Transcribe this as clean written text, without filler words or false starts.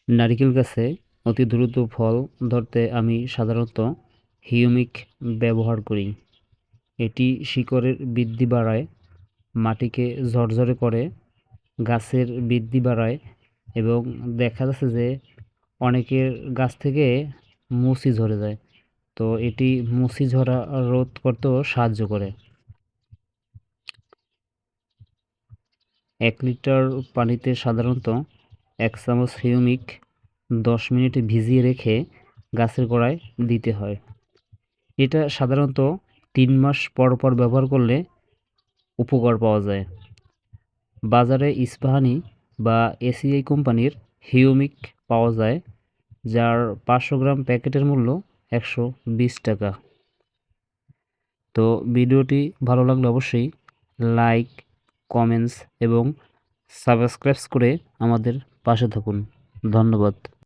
নারিকেল গাছে অতি দ্রুত ফল ধরতে আমি সাধারণত হিউমিক ব্যবহার করি। এটি শিকড়ের বৃদ্ধি বাড়ায়, মাটিকে ঝরঝরে করে, গাছের বৃদ্ধি বাড়ায় এবং দেখা যাচ্ছে যে অনেকের গাছ থেকে মুচি ঝরে যায়। তো এটি মুচি ঝরা রোধ করতেও সাহায্য করে। 1 লিটার পানিতে সাধারণত 1 চামচ হিউমিক 10 মিনিট ভিজিয়ে রেখে গাছের গোড়ায় দিতে হয়। এটা সাধারণত 3 মাস পর পর ব্যবহার করলে উপকার পাওয়া যায়। বাজারে ইস্পাহানি বা এসিআই কোম্পানির হিউমিক পাওয়া যায়, যার 500 গ্রাম প্যাকেটের মূল্য 120 টাকা। তো ভিডিওটি ভালো লাগলে অবশ্যই লাইক, কমেন্টস এবং সাবস্ক্রাইব করে আমাদের পাশে থাকুন। ধন্যবাদ।